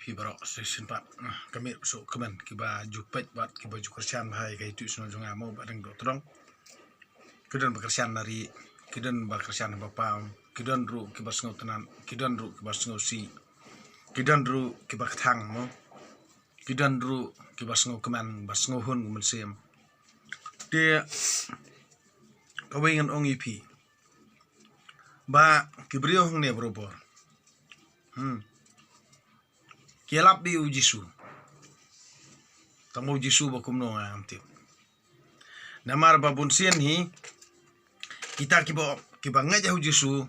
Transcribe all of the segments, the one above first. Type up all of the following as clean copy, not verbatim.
pi barok session pat kami so kemen kiba jupet bat kiba jukersian bahai kai tu sono jonga mau bareng do tolong kedan bekersian dari kedan bekersian bapa kedan ru kiba sengau tenan kedan ru kiba sengau si kedan ru kiba ketang mo kedan ru kiba sengau keman bas sengau hun mensem dia kawengan ong ipi ba kibrio hong ne berobor kialap di ujisu tamo ujisu bakum no amti namar babun sien hi kita kiba ngaja ujisu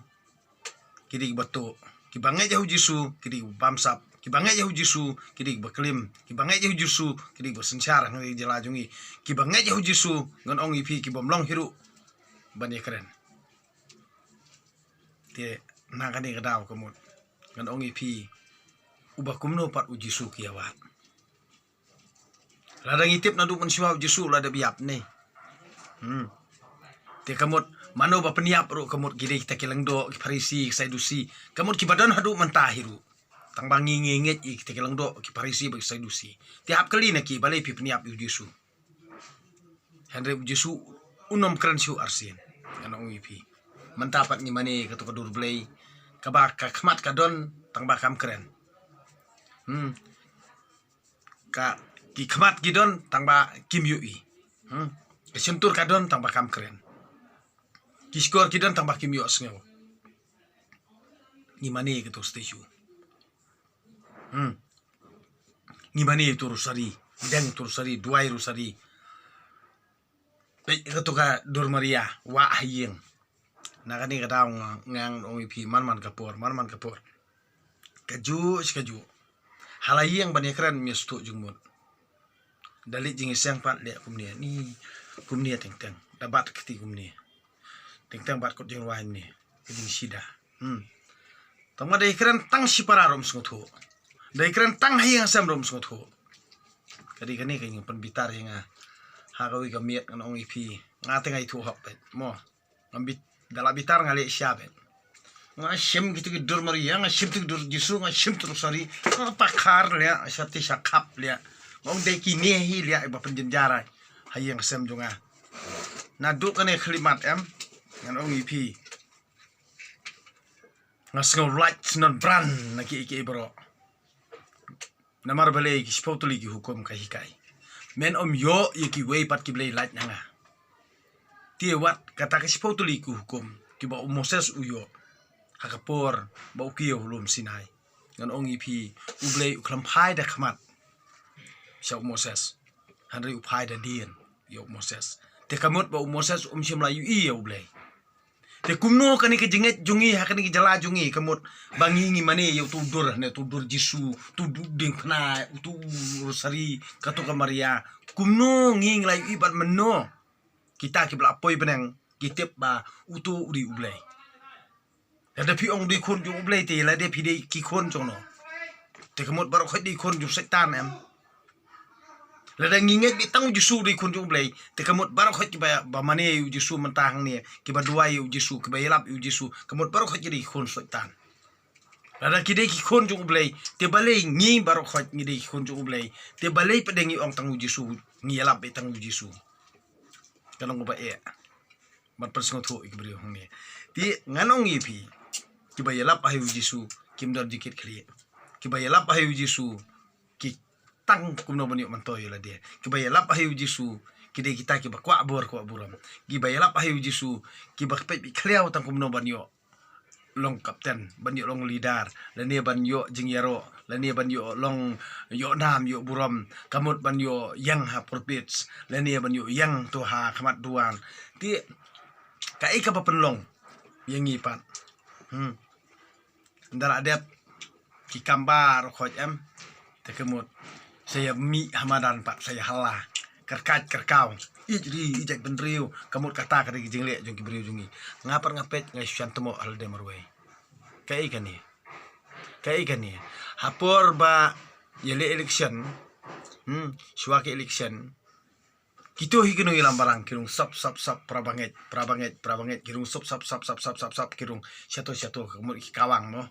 kiri bato kiba ngaja ujisu kiri bamsap kiba ngaja ujisu kiri baklim kiba ngaja ujisu kiri basensyar ngi jelajungi kiba ngaja ujisu ngon ong ipi kiba mlong hiru bani keren tie nagani gadaw kamut ngon ong ipi ubah kumno pat ujisu kiawat ladang itip nadu mensiwa ujisu lada biap ne te kamut mano ba peniap ro kamut gide kita kelengdo ki parisi saidusi kamut kibadan hadu mentahiru tang bangi ngenget kita kelengdo ki parisi ba saidusi tiap kali naki balai pi peniap ujisu Henry ujisu unom keren siu arsin kan ong ipi mentapat ni mane katu kadur blay kabak khmat kadon tang bakam keren ka ki khmat gidon tangba kim yui sentur kadon tangba kam keren ki skor kidon tangba kim yu asngau ni mane ke to station ni mane to rusari deng to rusari duai rusari pe ke to ka dor maria wa hayeng nakani ka daw ngang ong ipi man kapor kaju halayang bani keren mistu jungmut dali jingi siang pat le kumnia ni kumnia teng dabat keti kumnia teng bat kot jeng wain ni jing sida tama dai keren tang sipara rom sngotho dai keren tang hayang sam rom sngotho kadi kani kay pan bitar hinga hagawi kamiet kan ong ipi ngate ngai thu hop mo ngambit dala bitar ngale syabet ngashim gitu ke dur maria ngashim tu dur jisu ngashim terus sari pakar lia syati syakap lia ngong deki nehi lia iba penjenjara hayang sem jonga naduk kane khlimat em ngan ong ipi ngasngau light non brand naki iki bro namar bale ki spotuli ki hukum kahikai men yo yiki wei pat ki blai light nanga tiwat kata ki spotuli ki hukum ki ba moses uyo hakapor bau kiyo hulum sinai ngan ong ipi ublei uklampai da khmat syau moses hanri upai da dien yo moses te kamut bau moses shimla yu i ublei te kumno kani ke jinget jungi hakani ke jala jungi kamut bangingi mane yo tudur ne tudur jisu tudur ding khna tu sari katu kamaria kumno nging lai ibat menno kita ki bla poi benang kitep ba utu uri ublei ada pi ong di khun ju ublei te la de pi de ki khun chongno te kamot barok khoi di khun ju setan em la da nginget di tang ju su di khun ju ublei te kamot barok khoi ba mane ju su mentang ni ki ba duai ju su ki ba yelap ju su kamot barok khoi di khun setan la da ki de ki khun ju ublei te balei ngi barok khoi ngi de ki khun ju ublei te balei pedengi ong tang ju su ngi yelap be tang ju su kanong ba e mat persngo tho ikbri hong ni ti nganong ipi kiba yalap ayu jisu kim dor dikit khli kiba yalap ayu jisu ki tang kumno bani mantoy la dia kiba yalap ayu jisu kide kita kiba kwa buram kiba yalap ayu jisu kiba pe bi khliao tang kumno bani long kapten bani long leader la ne ban yo jingyaro la ne ban yo long yo nam yo buram kamut ban yo yang ha profits la ne ban yo yang to ha khamat duan ti kai ka papenlong yang ngipat ndara adet ki kambar khoj em te kemut saya mi hamadan pak saya halah kerkat kerkau ijri ijak benriu kamut kata kada jingle jong kibriu jungi ngapar ngapet ngai suan temo hal de marwai kai kani hapor ba yele election suake election kito hikino ilang barang kirung sap prabanget kirung sap kirung syato kamut kawang mo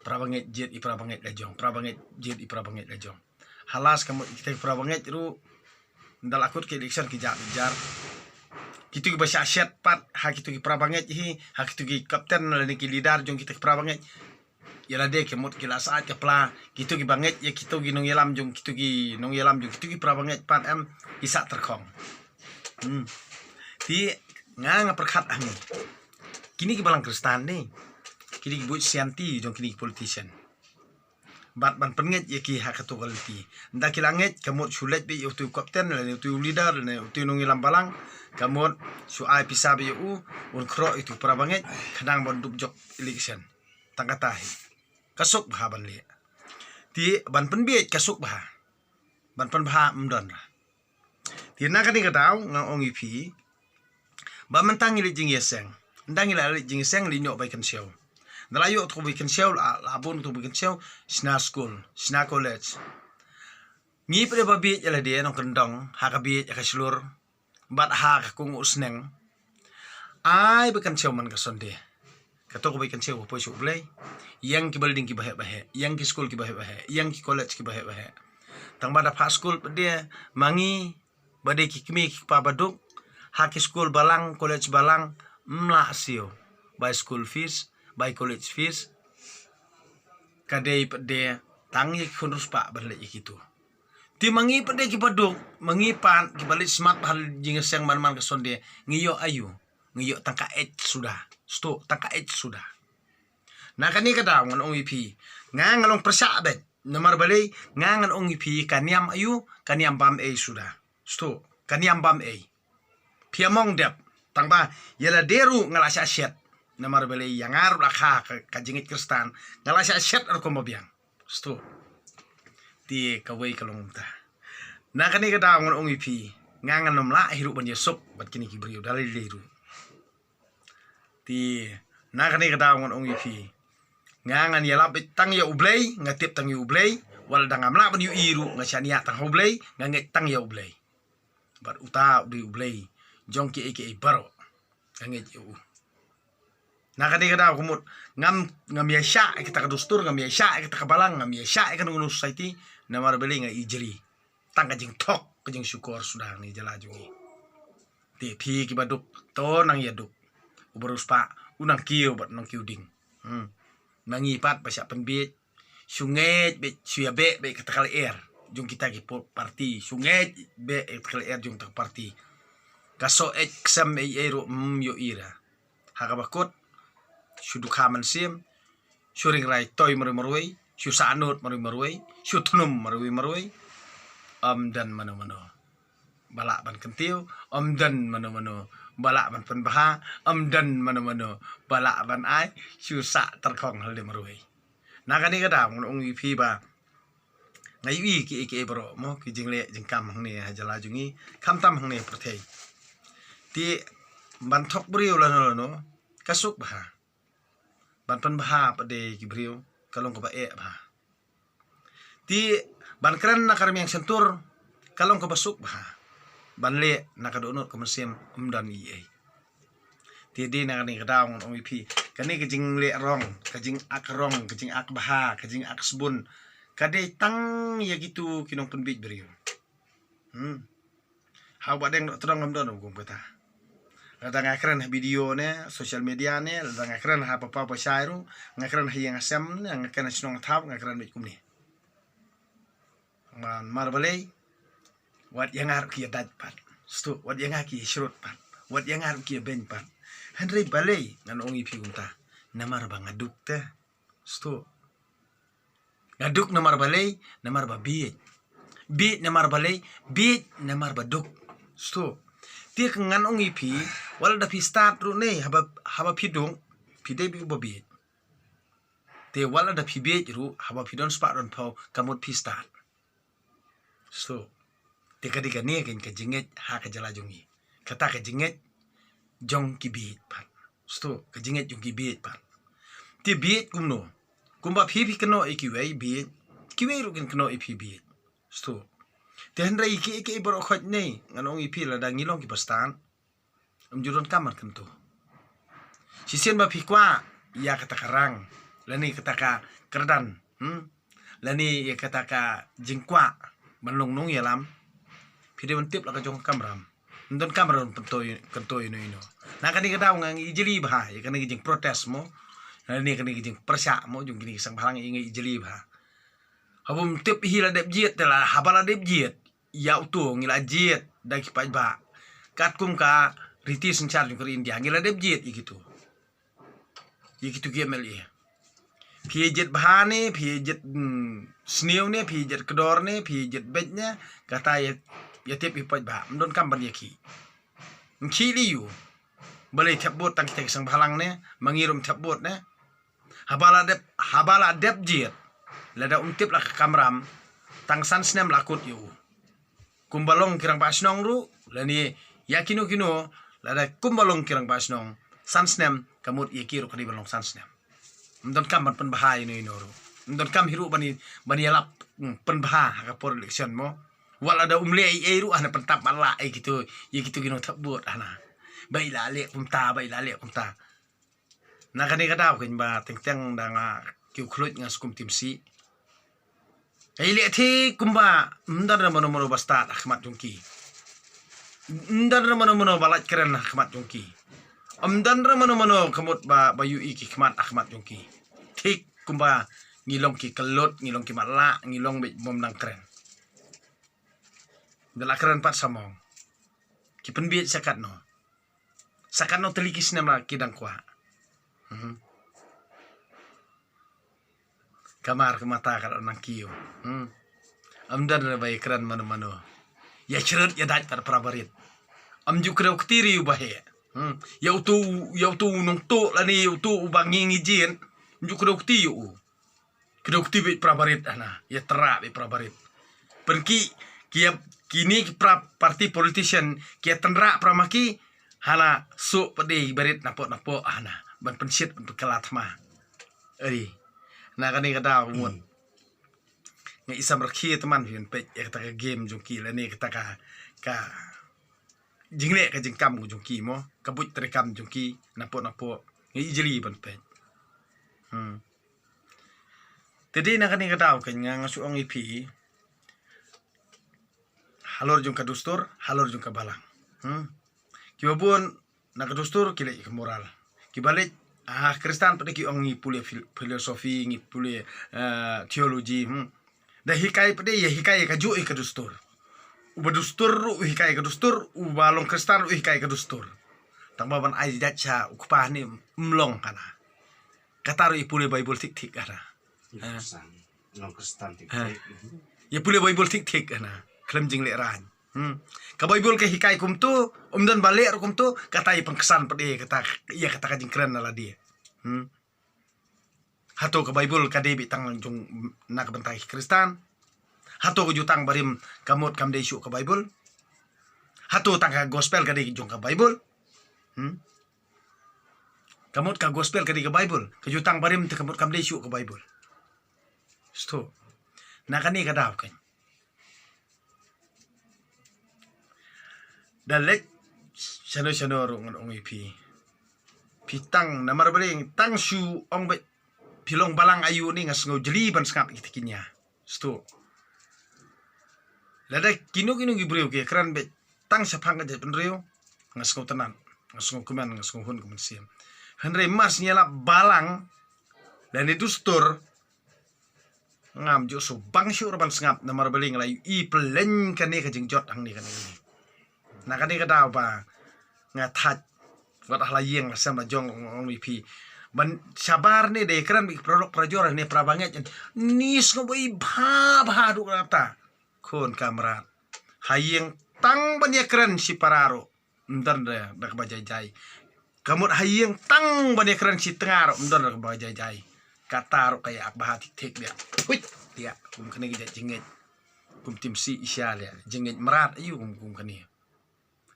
prabanget jet I prabanget lejong, prabanget jet I prabanget lejong. Halas kamu kita prabanget ru ndalakut ke election ki jar kitu ki basya syat pat ha kitu ki prabanget hi ha kitu ki kapten lani ki leader jong kita prabanget yala de ke mot kila saat ke pla kitu ki banget ya kitu ki nong yelam jong kitu ki nong yelam jong kitu ki prabanget pat am isa terkong ti nga perkhat ami kini ki balang kristan ni kini ki buat sianti jong kini ki politician bat ban penget ya ki ha katu kalti nda kilanget kamot sulet be yo tu kapten le tu leader le tu nong yelam balang kamot su ai pisa be u un kro itu prabanget kadang bon duk jok election tangkatahi kasuk bah ban le ti ban penbiet kasuk bah ban pen bah mdon ra ti na kani katau nga ong ipi ba mentang ile jing yeseng ndang ile jing yeseng li nyok bai kan show dalayo to bai kan show la bon to bai kan show sna school sna college ngi pre ba bi ele de nong kendong ha ka bi ka slur bat ha ka kung usneng ai bai kan show man ka sonde katok bai kan show po su blai yang ki building ki bahe bahe yang ki school ki bahe bahe yang ki college ki bahe bahe tang bada pa school dia mangi bade ki kimi ki pa baduk ha ki school balang college balang mla sio by school fees by college fees kadai pede tangi khunus pa bale ikitu ti mangi pede ki baduk mangi pan ki balik smart hal jingeseng man ke sonde ngiyo ayu ngiyo tangka h sudah sto tangka h sudah na kani kada ngon ong ipi ngangalong persabet nomor balay ngangan ong ipi kaniam ayu kaniam bam e sudah sto kaniam bam e piamong dep tangba yala deru ngalasya syet nomor balay yangar lakha kajingit kristan ngalasya syet ar ko mabiang sto ti kawai kalong ta na kani kada ngon ong ipi ngangan nomla hiru ban yesuk bat kini kibriu dalil leru ti na kani kada ngon ong ipi ngangan yala betang ya ublay ngatip tang ya ublay wal dangam la ban yu iru ngasiania tang ublay nganget tang ya ublay bar uta di ublay jongki eke baro nganget yu na kadi kada kumut ngam ya sya kita kadustur ngam ya sya kita kabalang ngam ya sya kan ngunu society namar beli nga ijri tang kajing tok kajing syukur sudah ni jala jungi ti phi ki baduk to nang yaduk uberus pa unang kiyo bat nang kiuding mangipat pasya penbit sungai be suya be katakal air jung kita ki parti sungai be katakal air jung tak parti kaso exam ero yo ira hakabakot suduk haman sim suring rai toy maroi su sanut maroi su tunum maroi dan mano balak ban kentiu dan mano balak ban penbaha dan mano balak ban ai susah terkong hal de marui na kani kada ong ipi ba ngai wi ki bro mo ki jingle jingkam hang ne jala jungi khamtam hang ne prthei ti ban thok brio la no kasuk ba ban penbaha pade ki brio kalong ko ba e ba ti ban kran na karmi yang sentur kalong ko basuk ba banle nakadunot kemesim dan iye tidi nakani kadaung ong ipi kani kejing le rong kejing ak rong kejing ak baha kejing ak sebun kade tang ya gitu kinong penbit beriu how badeng terang ngamdon gum peta ada ngakran video ne social media ne ada ngakran ha papa pasairu ngakran hi yang asam ngakran sinong thap ngakran mit kumni man marbalei wat yang harus kia dat pat stu wat yang aki shrut pat wat yang harus kia ben pat handre balei nan ongi pigunta namar ba ngaduk te stu ngaduk namar balei namar ba bi namar balei bi namar ba duk stu ti ngan ongi pi wal da pi start ru ne haba pidung pide bi ba bi te wal da pi bi ru haba pidon spa ron pau kamut pi start stu Tika ni kan kejinget ha kejala jungi kata kejinget jong kibit pan sto kejinget jong kibit pan ti bit kumno kumba phi keno ikiwei bit kiwei ru kan keno ipi bit sto te handra iki boro khot nei nganong ipi la da ngilong ki pastan juron kamar kan to sisen ba phi kwa ya kata karang lani kataka kerdan lani ya kataka jingkwa banlong nung ya lam pide mentip la ka jong kamram ndon kamron pentoy no ino na kani ka daw ngang ijili ba ya kani jing protes mo lani kani jing persa mo jong gini sang balang ingi ijili ba habum tip hila dep jiet la habala dep jiet ya utu ngila jiet daki paj ba kat kum ka riti sencar jong kri India ngila dep jiet ikitu gemel ya pijet bahane pijet snew ne pijet kedor ne pijet bednya kata ya tip ipaj ba mdon kamban ya ki liu balai tabot tang kita sang balang ne mangirum tabot ne habala dep jiet lada untip lah kamram tang san snem lakut yu kumbalong kirang pasnong ru lani yakino kino lada kumbalong kirang pasnong san snem kamut yakiru kadi balong san snem mdon kam ban penbahai no inoru mdon kam hiru bani alap penbah ka por election mo wala da umle ai ru ana pentap mala ai gitu ya gitu kino tabut ana baila le kumta na kani kadaw kin ba tengteng danga kiu khlut ngas kum timsi ai le thi kumba ndar na mono basta akhmat jungki ndar na mono balat keren akhmat jungki amdan ra mono kamut ba bayu iki akhmat jungki thik kumba ngilong ki kelot ngilong ki mala ngilong be mom nang keren dala keren pat samong ki penbiet sakat no telikis nama kidang kwa kamar kemata kalau nang kiyo amdan ra bay keren mano ya cerut ya dat par prabarit am jukre uktiri bahe ya utu nong to lani utu ubangi ngijin jukre ukti yu kedokti be prabarit ana ya tera be prabarit pergi kini parti politician kia tenra pramaki hala su pedi barit napo ana ban pensit untuk kelatma eri na kani kada umut nga isam rakhi teman hian pe ya kata game jungki la ni kata ka jingle ka jingkam jungki mo kabut terekam jungki napo ngi ijeli ban pe tedi na kani kada ka nga ngasuang ipi halor jung kadustur halor jung kabalang kibabun na kadustur kile ik moral kibalik Kristen pada ki ong pule filosofi ngi pule teologi da hikai pada ya hikai ka ju kadustur ubadustur hikai kadustur ubalong Kristen hikai kadustur tang baban ai dacha ukpah ni mlong kana kataru pule bible tik kana long Kristen tik ya pule bible tik kana klem jing le ran ka bible ke hikai kum tu dan balik kum tu kata i pengkesan pede kata iya kata kajing keren ala dia hato ka bible ka debi tang jung na ka bentai Kristen hato ko jutang barim kamot kam de isu ka bible hato tang ka gospel ka de jung ka bible kamot ka gospel ka de ka bible ka jutang barim te kamot kam de isu ka bible sto na kani ka daw kan dalek sano rong ong ipi pitang namar bering tang shu ong be pilong balang ayu ni ngas ngo jeli ban skap itikinya sto lada kino gibreu ke kran be tang sapang ka je penreu ngas ngo tenan ngas ngo kuman ngas ngo hun kuman siam henre mas nyala balang dan itu stur ngam jo so bang shu ban skap namar bering la i plen kane ka jing jot ang ni kan ni na kani ka daw ba nga that wat ahla yeng sama jong ong ipi ban sabar ni de kran bi produk prajor ni prabanget nis no bai ba du rata kon kamrat hayeng tang ban ya kran si pararo ndar da dak bajai kamut hayeng tang ban ya kran si tengaro ndar dak bajai kataro kayak bah tik dia huit dia kum kani ga jinget kum tim si isyal ya jinget merat ayu kum kani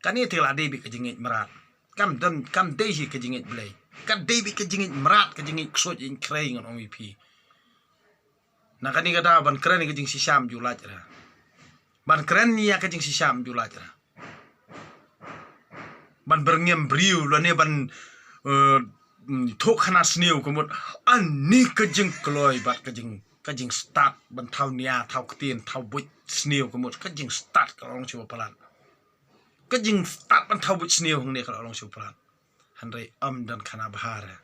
kani tela debi ke jingit merat kam dehi ke jingit blay kan debi ke jingit merat ke jingit ksot in krei ngon ong ipi na kani kada ban kren ke jing sisam julat ra ban kren niya ke jing sisam julat ra ban berngem briu lo ne ban thuk khana sniu kamut ani kajing kloi bat kajing start ban thau nia thau ktien thau buj sniu kamut kajing start kalong chu palan kajing start ban thau buj sniu hung ne kalong chu palan hanrei dan khana bahara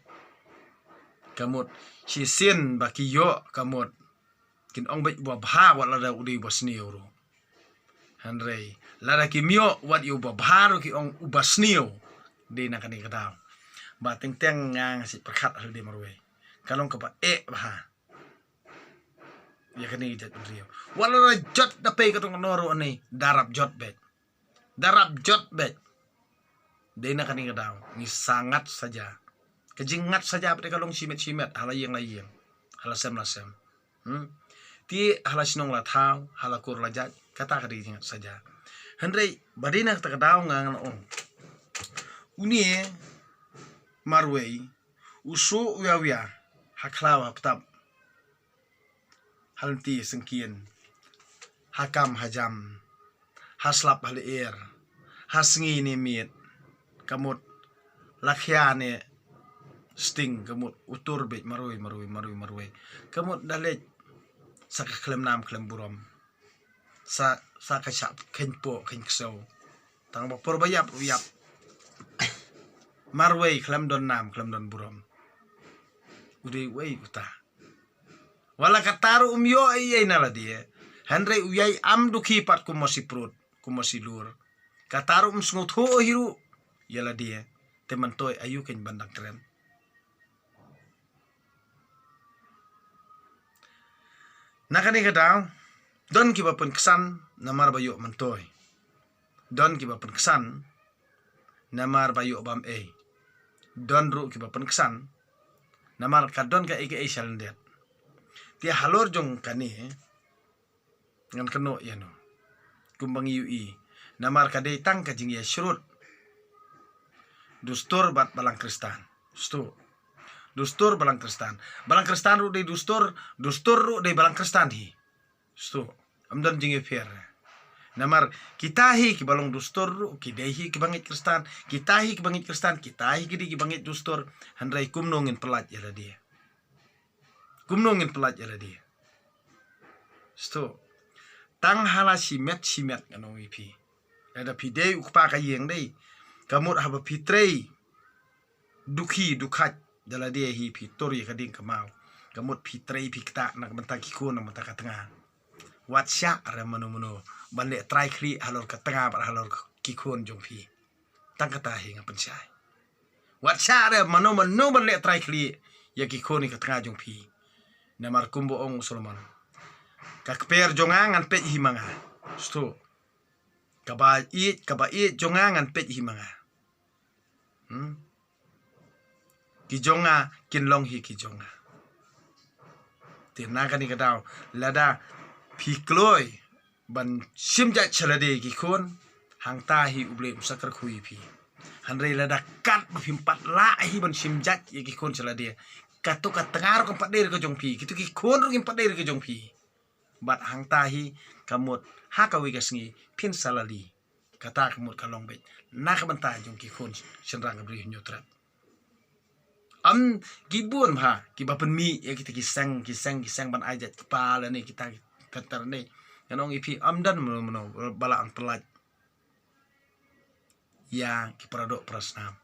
kamut si sin baki yo kamut kin ong bej wa bha wa la udi wa sniu ro hanrei la ki mio wat yu ba bha ki ong uba sniu de na kani kadang ba teng ngang si perkhat hal de marwe kalong ka ba bha ya kani jat rio wala jot da pe ka tong noro ani darab jot bet de na kani kadang ni sangat saja kejingat saja pada kalong simet halayeng halasem ti halasinong la thau halakur la jat kata kadi jingat saja henrei badina ta kadang ngang ong uni marwei usu uya haklawa ptap halti sengkien hakam hajam haslap halir hasngi ni mit kamut lakhya ne sting kamut utur bet marui kamut dalet sak klem nam klem burom sa kachap kenpo kenkso tang ba porbayap uyap marwei klem don nam klem don burom udi wei uta wala kataru umyo ai nala dia handrei uyai am dukhi pat kumosi prut kumosi lur kataru smut ho hiru yala dia teman toy ayu ken bandang keren nakani kadang don ki bapun kesan namar bayu mantoy don ki bapun kesan namar bayu bam don ru ki bapun kesan namar kadon ka eke salendet dia halor jong kani ngan keno yano kumbang ui namar kade tang ka jing ya shrut dustur bat balang kristan dustur balang kristan ru de dustur ru de balang kristan hi amdan jing fer namar kita hi ki balong dustur ru ki dehi ki bangit kristan kita hi ki bangit kristan kita hi ki bangit dustur handrai kumnongin pelat yala dia tang hala simet kanong ipi ada pidei ukpa ka yeng dei kamut haba pitrei dukhat dala dia hi pitori kading kamau kamut pitrei pikta nak bentak kikun nak bentak tengah watsya ara mano bande try kri halor ka tengah par halor kikun jong pi tang kata hi ngapen sai watsya ara mano bande try kri ya kikun ni ka tengah jong pi namar kumbo ong Solomon kakper jongangan pet himanga kaba i jongangan pet himanga kijonga kinlong hi kijonga tina kani kadau lada phikloi ban simja chalade ki khon hangta hi uble sakar khui phi hanrei lada kat bhimpat la hi ban simja ki khon chalade katu katengar ko pader ko jong phi kitu ki khon ru pader ko jong phi bat hangta hi kamut hakawi kasngi pin salali kata kamut kalong bet nak banta jong ki khon senrang bri nyotrat am gibun ha ki bapen mi ya kita kisang ban ajat kepala ni kita katar ni kanong ipi amdan mono bala ang pelat ya ki paradok prasnam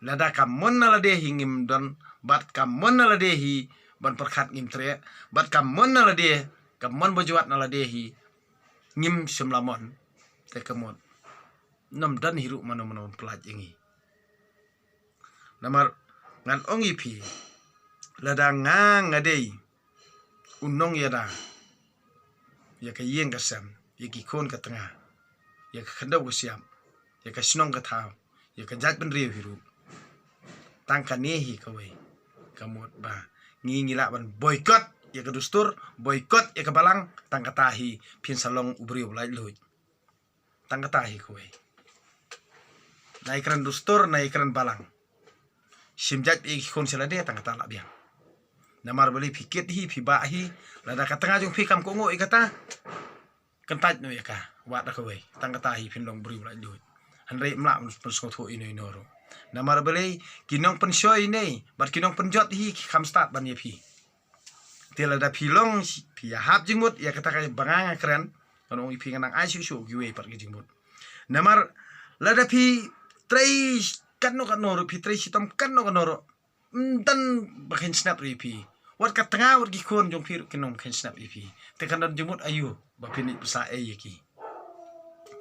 lada kamon nalade hingim don bat kamon nalade hi ban perkhat ngim tre bat kamon nalade kamon bojuat nalade hi ngim semlamon te kamon nam dan hiru mano pelat ingi namar ngan ongi pi lada ngang ngadei unong yada ya ka yeng ka sam ya ki khon ka tengah ya ka khandau ka siam ya ka snong ka thau ya ka jat ban riu hiru tang ka ne hi ka we kamot ba ngila ban boykot ya ka dustur boykot ya ka balang tang ka tahi pin salong ubriu lai lui tang ka tahi ka we naikran dustur naikran balang simjat i khon selade tang kata la biang namar beli pikit hi piba hi lada ka tengah jong pikam ko ngo ikata kentat no yaka wat ka we tang kata hi pin long bri lai lui hanrei mla mun sko tho ino ro Namar belai kinong pensoi nei, bat kinong penjot hi kam start ban ye pi. Tila da pilong pi hap jingmut ya kata kaya bangang keren. Kanong ipi nganang ai su giwe par ki jingmut. Namar lada pi trai kan no pi trai sitam kan no dan bakin snap pi. Wat kat tengah wat gikon jong pi kinong bakin snap pi. Te kan jingmut ayu bapini pesa ki.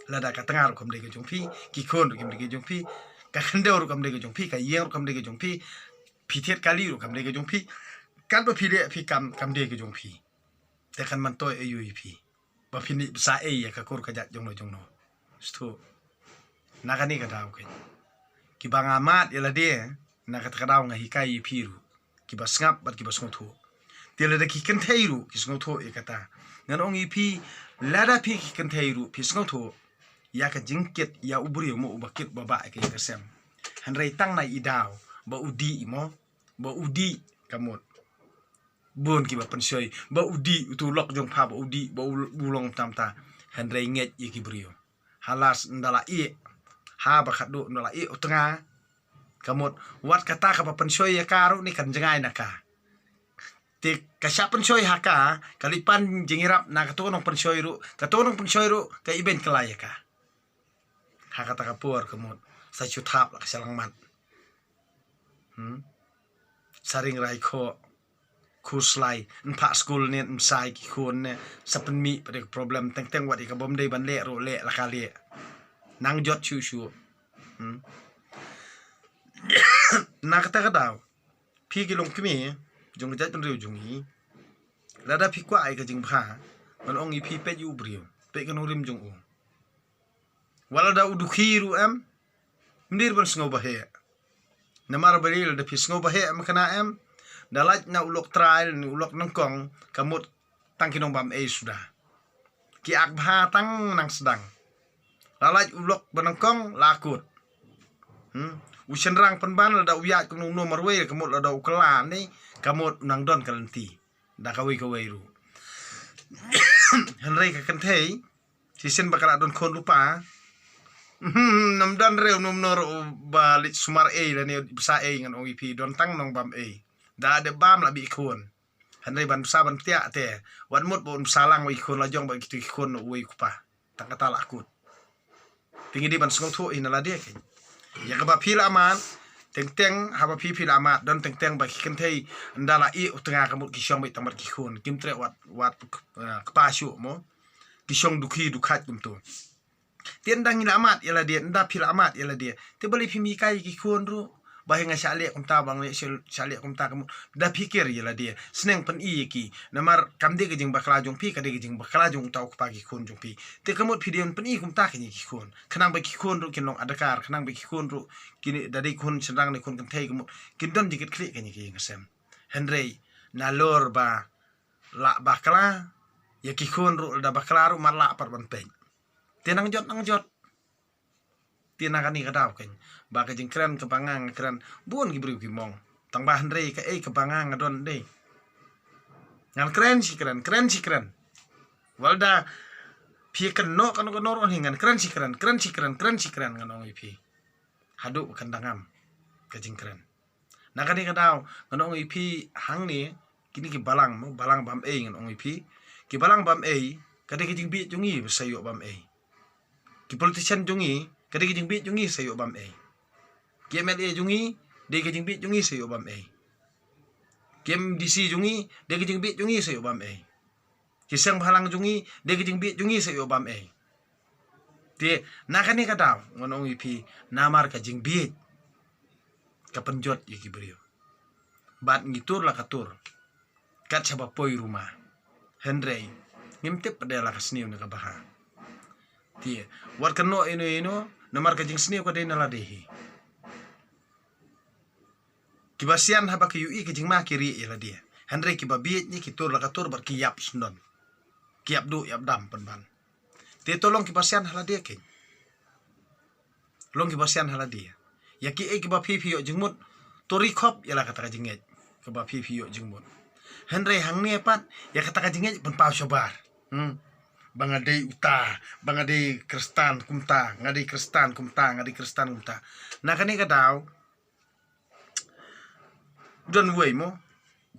Lada kat tengah ru kam de jong pi gikon ru kam de jong pi. Ka khandeu ru kam de jong pi ka yeng ru kam de jong pi. Pi tiet kali ru kam de jong pi. Kan ba pi de pi kam de jong pi. Te kan man toy ayu pi. Bapini pesa ya ka kur ka jat jong no. Stu. Nakani ka daw ken. Ki bang amat ya lade na ka kadaw nga hikai piru. Ki ba ngap bat ki ba ngotho. Tila da ki kentairu ki ngotho e kata. Ngan ong ipi lada pi ki kentairu pi ngotho. Ya ka jingkit ya ubri mo ubakit baba ka kasem. Hanrai tang na idaw ba udi mo ba udi kamot. Bon ki ba pensoi ba udi utu lok jong pa ba udi ba ulong tamta hanrai nget ye ki brio. Halas ndala i ha ba khadu ndala i utenga kamot wat kata ka pa pensoi ya karu ni kan jengai naka. Te kasya pensoi haka kalipan jingirap na katonong pensoi ru ka iben kelaya ka. Hakata kapur kamot sa chutap la kasalang mat. Saring rai ko kuslai empat school ni msai ki kun ne sapen mi pada problem teng wat ka bom dei ban le ro le la kali nang jot chu na kata daw pi ki long kmi jong jat pen riu jong hi lada pi kwa ai ka jing pha man ong i pi pe yu brio pe kan rim jong u wala da udu khiru am ndir ban sngo ba he namar baril da pi sngo ba he am kana am dalat na ulok trial ni ulok nangkong kamut tang kinong bam sudah ki ak bha tang nang sedang dalat ulok banangkong lakut usen rang penban la da uya kung nomor we kamut la da ukela ni kamut nang don kalenti da kawi ru henry ka kentei sisen bakala don kon lupa nam dan rew nom nor balik sumar la ni bisa ngan OEP don tang nong bam da de bam la bi kun hanai ban sa ban tia te wan mut bon salang wi kun la jong ba ki kun no wi kupa tang kata la akut tingi di ban sngau thu in la de ken ya ka ba phila man teng ha ba phila amat don teng ba ki ken thei ndala i utenga ka mut ki shong bi tamar ki kun kim tre wat kpa shu mo ki shong dukhi dukhat kum tu tien dang ina amat ya la de nda phila amat ya la de te bali phi mi kai ki kun ru bahing syale kumta bang le syale kumta kamu da pikir ya la dia seneng pen i ki namar kamde ke jing bakla jong pi kade ke jing bakla jong tau ka pagi kun jong pi te kamut pidion pen i kumta ke ni ki kun kanang ba ki kun ru kinong adakar kanang ba ki kun ru kini dari kun sedang ne kun kan thai kamu kin don dikit klik ke ni ki ngasem henry nalor ba la bakla ya ki kun ru da bakla ru mar la par ban pen tenang jot tina kani kadaw ken ba ka jing kren ke pangang kren buon ki bru ki mong tang ba henry ka ke pangang adon de ngan kren si kren walda pi ken no kan no ron hingan kren si kren ngan ong pi hadu kandangam ka jing kren na kani kadaw ngan ong pi hang ni kini ki balang bam ngan ong pi ki balang bam ka de ki jing bi jungi sayo bam ki politician jungi kade kijing bit jungi sayo bam KMLA jungi de kijing bit jungi sayo bam KMDC jungi de kijing bit jungi sayo bam kisang phalang jungi de kijing bit jungi sayo bam te nakani kadaw ngonong ipi namar ka jing bit ka penjot yaki brio bat ngitur la katur kat saba poi rumah henry ngimtip padela kasniu na kabaha tie war kano ino namar ka jing sniu ka de na ladehi kibasian haba ki ui ki jing ma kiri ila dia henry kibabiet ni kitur la katur bar kiyap sundon kiyap du yap dam penban te tolong kibasian hala dia ken long kibasian hala dia ya ki kiba pipi yo jingmut tori khop ya la kata ka jinget kiba pipi yo jingmut henry hang ne pat ya kata ka jinget pen pau sobar Bangadei uta, bangadei Kristan kumta, ngadei Kristan kumta, ngadei Kristan kumta. Nah kani kadau don wei mo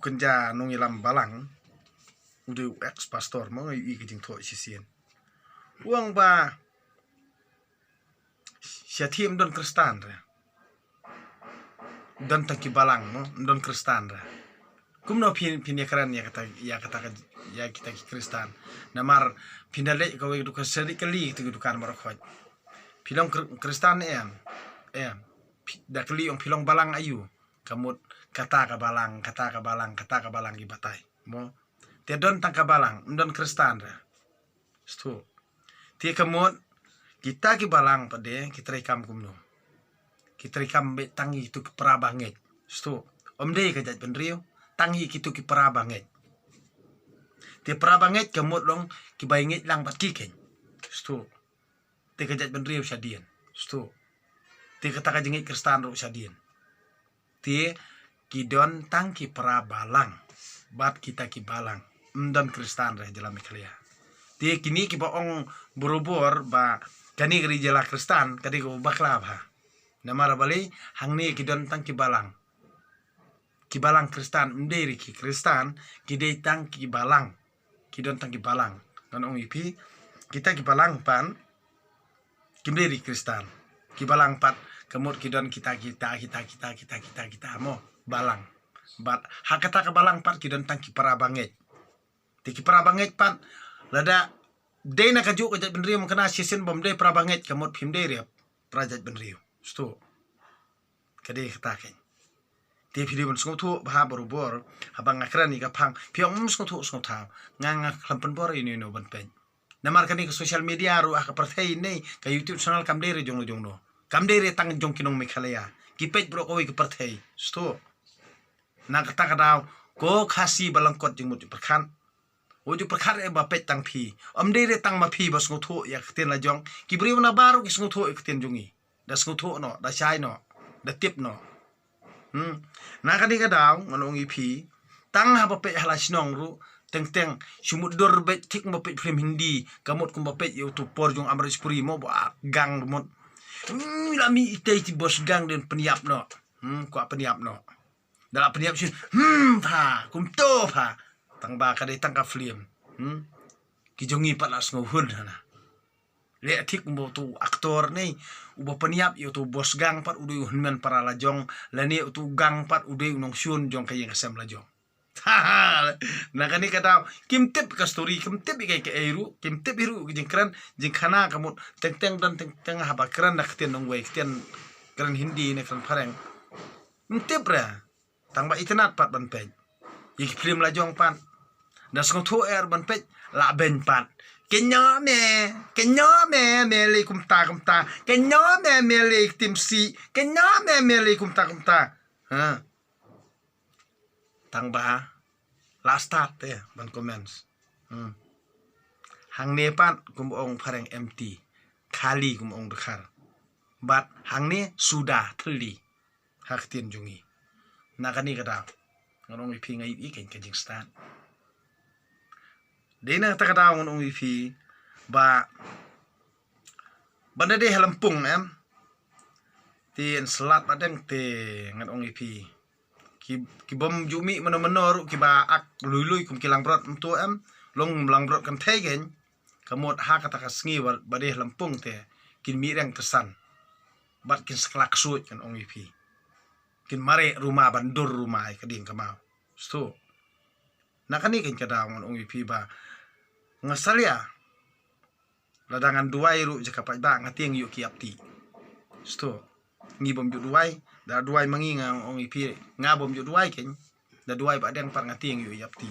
kenja nong ilam balang udah ex pastor mo ngai i kijing tho sisien. Uang ba siatim don Kristan ra. Don tangki balang mo don Kristan ra. Kumno pin kran ya kata ya kita ki Kristan. Namar pindale ko du ka seri kali tu du kan marokoj. Pilong Kristan em. Da kali ong pilong balang ayu. Kamut kata ka balang gi batai. Mo te don tangka balang don Kristan ra. Stu. Ti kamut kita ki balang pade kita rekam kumno. Kita rekam be tangi tu ke prabanget. Stu. Om dei ka jat penrio tangi kitu ki prabanget. Ti prabanget kamut long ki bainget lang pat kiken. Stu. Ti ka jat penrio sadien. Stu. Ti kata ka jengit Kristan ro sadien. Ti kidon tang ki prabalang. Bat kita ki balang. Mdon Kristan ra jela meklia. Ti kini ki baong borobor ba kani kari jela Kristan kadi ko baklab ha. Namara bali hangni kidon tang ki balang. Ki balang Kristan mderi ki Kristan kidei tang ki balang. Kidon tang ki balang. Ngan ong ipi kita ki balang pan kimderi Kristan. Ki balang pat kemut kidon kita mo balang. Bat hakata ka balang pat kidon tang ki parabanget. Ti ki parabanget pat lada dei na kaju ka jat benriu mengkena sisen bom dei parabanget kemut pimdei riap prajat benriu. Stu. Kade kataken. Ti video mun sngtu bah borobor habang akran ni kapang piong sngtu sngta nganga klampen bor ini no ban pen. Namar kani ke social media ru ka perthai nei ka YouTube channel kamdere jong no. Kamdere tang jong kinong Meghalaya. Kipet bro ko ke perthai. Stu. Na kata kadau ko khasi balangkot jing mut perkhan. Oju perkhan e bapet tang phi. Omdere tang ma phi bas nguthu ya kten la jong. Kibriu na baru ki nguthu kten jongi. Da nguthu no, da chai no, da tip no. Nah kani kadau nganong ipi tang ha bapet hala sinong ru teng sumut dor bet tik bapet film Hindi kamut kum bapet YouTube por jong amris puri mo ba gang mut lami itei ti bos gang den peniap no ko peniap no dalam peniap sin pa kum to pa tang ba kadai tang ka film ki jongi palas ngohun na le tik mo tu aktor nei uba peniap yo tu bos gang pat udu hunmen para lajong lani tu gang pat udu unong syun jong kayeng asam lajong nah kani kata kim tip ka story kim tip kai ke eru kim tip iru jing kran jing khana kamut teng dan teng haba kran nak ten nong wei ten kran Hindi ne kran pareng kim tip ra tang ba itnat pat ban pe ik film lajong pat das ngong thu er ban pe la ben pat Kenyo me meli kumta kenyo me meli timsi kenyo me meli kumta ha tang ba last start ya ban comments hang ne pat kum ong pareng empty khali kum ong dekhar bat hang ne sudah thli hak tin jungi nakani kada nganong ipi ngai i ken jing start Dina ta kada ngon ipi ba banda de halampung em tin selat adeng te ngan ong ipi ki bom jumi menor ki ba ak lui kum kilang brot tu em long lang brot kan tegen kamot ha kata ka sngi ba de halampung te kin mi reng kesan bat kin seklak suit kan ong ipi kin mare rumah bandur rumah keding kamau sto nakani kin kada ngon ong ipi ba ngasalia ladangan duai ru jaka pa ba ngatieng yu ki apti sto ngi bom ju duai da duai mangi nga ong ipi nga bom ju duai ken da duai ba deng par ngatieng yu yapti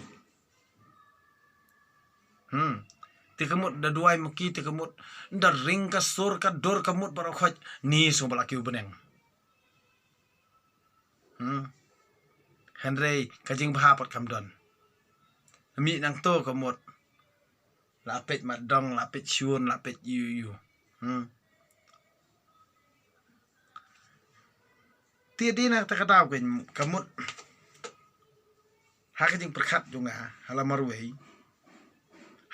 ti kamut da duai maki ti kamut da ring ka sur ka dor kamut baro khoj ni so bala ki beneng Henry kajing bha pat kamdon mi nang to kamut lapet madong lapet syun lapet yu Tiadi nak takadaw ken kamut hakajing perkat junga halamarwei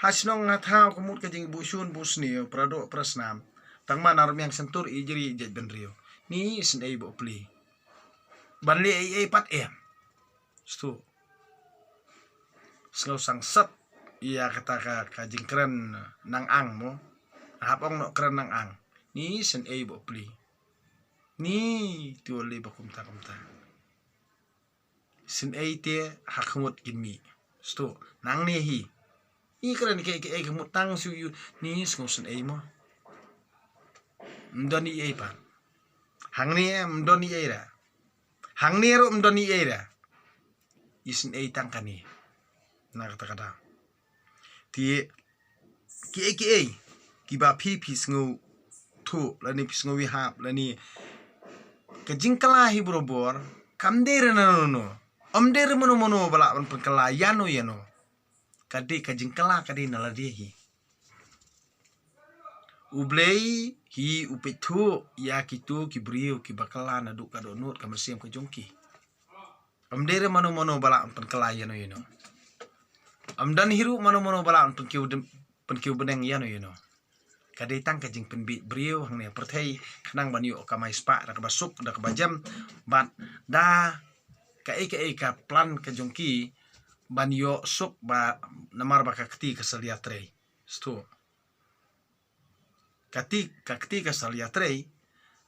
hasnong ngathaw kumut kajing busun busnio prado prasnam tangman arum yang sentur ijri jet benrio ni snei bo pli banli ai pat stu sengau sangsat iya kata kajing keren nang ang mo hapong no keren nang ang ni snei bo pli ni tuole bakum ta snei te hakmut kinmi stu nang ni hi i keren ke kemut tang su yu ni sengau snei mo mdoni ei pa hangni mdoni ei ra hangni ro mdoni ei ra isin ei tangkani na kata ti ki ei ki ba phi sngu thu lani sngu wi hap lani kejingkala hi brobor kamdere na no omdere mono bala on pengkala yano kadi kejingkala kadi naladi hi ublei hi upethu ya kitu kibriu kibakala na du kadonut kamersiam ke jongki amdere mano bala ampan kelayan amdan hiru mano bala ampan kiu beneng yano kadai tang kajing penbit briu hangne perthai khnang banyu kamai spa dak basuk dak bajam bat da ka plan ke jongki banyo suk ba namar bakakti kesaliatre stu kakti ka saliatrei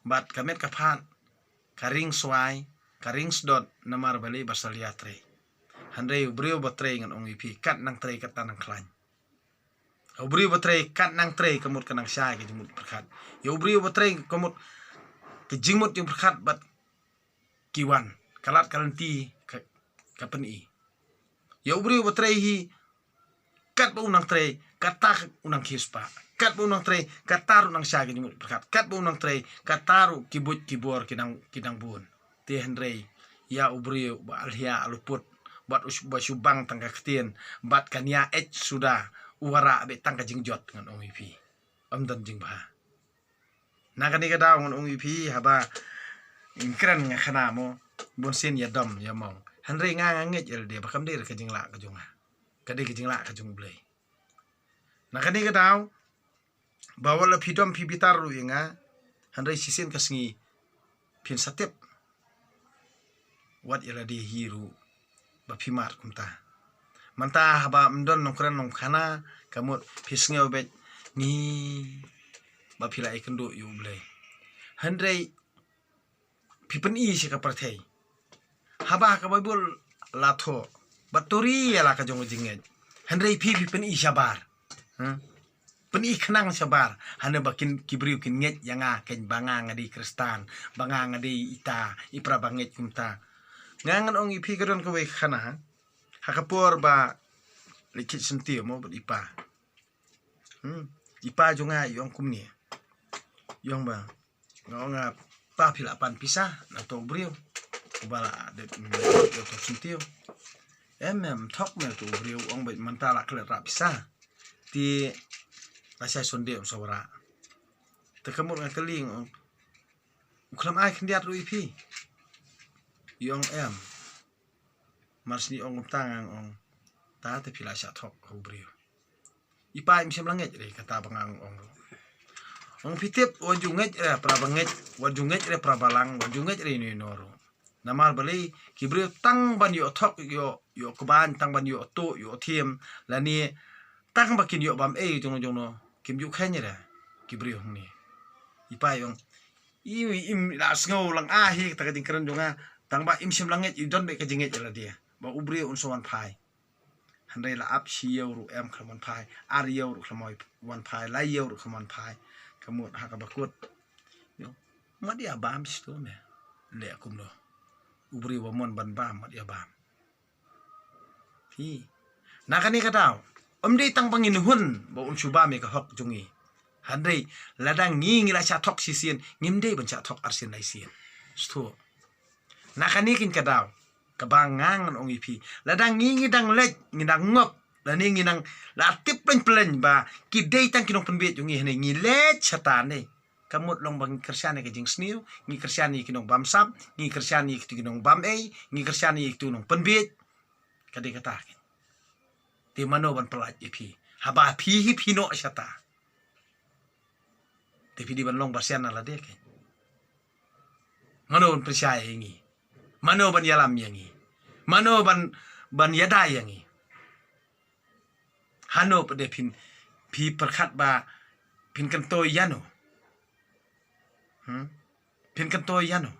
bat kamet kaphan karing swai karing sdot namar bali basaliatrei handrei ubriu batrei ngan ong ipi kat nang trei kat nang klan ubriu batrei kat nang trei kamut kanang syai ke jumut berkat ya ubriu batrei kamut ke jingmut yung berkat bat kiwan kalat kalanti kapeni ya ubriu batrei hi kat ba unang trei katak unang kispa kat bu nang trei kataru nang syagi jumut berkat kat bu nang trei kataru kibor kinang bun te hendrei ya ubriu ba alhia aluput bat subang tangka ketien bat kania sudah uwara be tangka jingjot ngan ong ipi amdan jing bah nagani kada ngan ong ipi haba keren nga khana mo bonsen ya dom ya mong hendrei nga nget el de bakam de ka jingla ka junga kade ka jingla ka jung blei nagani kada bawa la pidom pibitar ru inga handai sisen kasngi pin satep wat ila di hiru ba pimar kumta manta haba mdon nongkran nong khana kamut pisnge obet ni ba pila ikendu yu blai handai pipen i se ka parthai haba ka babul latho baturi ala ka jong jinget handai pipen i sabar peni khnang sabar hana bakin kibriu kin nget yanga ken banga ngadi kristan banga ngadi ita ipra banget kumta ngangan ong ipi kadon ko we khana hakapor ba likit senti mo ipa ipa jonga yong kumni yong ba ngonga pa pila pan pisah na to briu bala de to senti thok me to briu ong ba mantala kle ra pisah ti asai sonde sawara tekamur ngakaling uklam ai khendiat ru ipi yong marsni ong tangang ong ta te pila sha thok hubrio ipa im sem langet re kata bangang ong pitip wajunget re prabanget wajunget re prabalang wajunget re ni noro namar bali kibrio tang ban yo thok yo kuban tang ban yo to yo thiem lani tang bakin yo bam jono kim yu khanya ra kibrio ni ipa yong im la sngo lang hi ta kading keren jonga tang ba im sim langet i don be ka jinget la dia ba ubrio un sowan phai handai la ap si euro khaman phai ar euro khamoy wan phai la euro khaman phai kamut ha ka bakut yo madia bam sto me le kumno ubrio wa mon ban bam madia bam hi nakani katao omdei tang pangin hun ba un suba me ka hok jungi handai ladang ngi la cha thok sisien ngimdei ban cha thok arsin lai sien sto nakani kin kadaw kabangang ong ipi ladang ngi dang lek ngidang ngop lani nginang la tip plen ba kidei tang kinong penbet jungi hne ngi le chatane kamut long bang kersyane ke jing sniu ngi kersyane kinong bam sap ngi kersyane kinong bam ngi kersyane kinong penbet kadai kata ti mano ban pelat ipi haba pi no syata tapi di ban long basian ala dek mano percaya yangi mano ban yalam yangi mano ban yada yangi hano pada pi perkat ba pin kanto yano pin kanto yano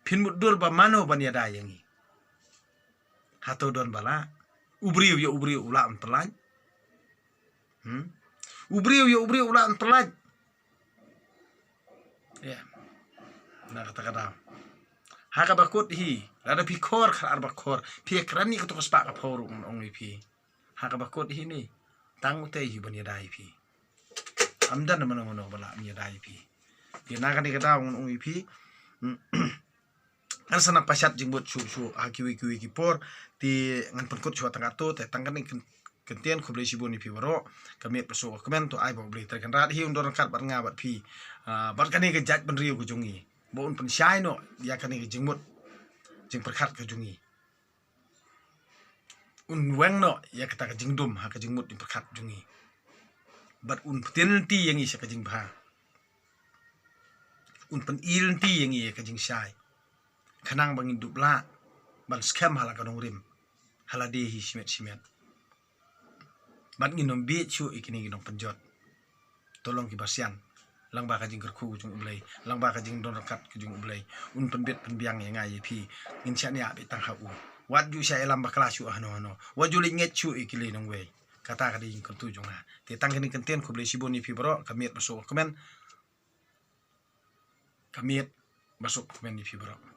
pin mudur ba mano ban yada yangi hato don bala ubriu ula an perlan ubriu ula an perlan ya na kata haka bakut hi ada pikor khar bakor pi krani ko to spa ka phor ong pi haka bakut hi ni tang te hi ban yada pi amdan mana bala am yada pi dia na kan kata ong pi sana pasat jingbut su haki por ti ngan penkut su tangga to te tangkan ni kentian ko beli sibuni pi waro kami peso komen to ai bo beli terkan rat hi undor kat bar nga bat pi bar kan ni ke jat ban riu ko jungi bo un pen syai no dia kan ni jingbut jing perkat ko jungi un weng no ya kata ka jingdum ha ka jingmut di perkat jungi bat un penelti yang isa ka jing bha un pen ilti yang ia ka jing syai kanang bangin dupla ban scam hala ka dong rim hala de hi simet bat nginom be chu ikini nginom penjot tolong ki basian lang ba ka jing kerku jung ublai lang ba ka jing don rakat ku jung ublai un pen bet pen biang yang ngai pi ngin sia ni abi tang ha u wat ju sia elam ba kelas chu hano waju li nget chu ikili nong we kata ka di jing kertu jung ha te tang kini kenten ku blai siboni pi bro kamiet masuk komen kamiet masuk komen di pi bro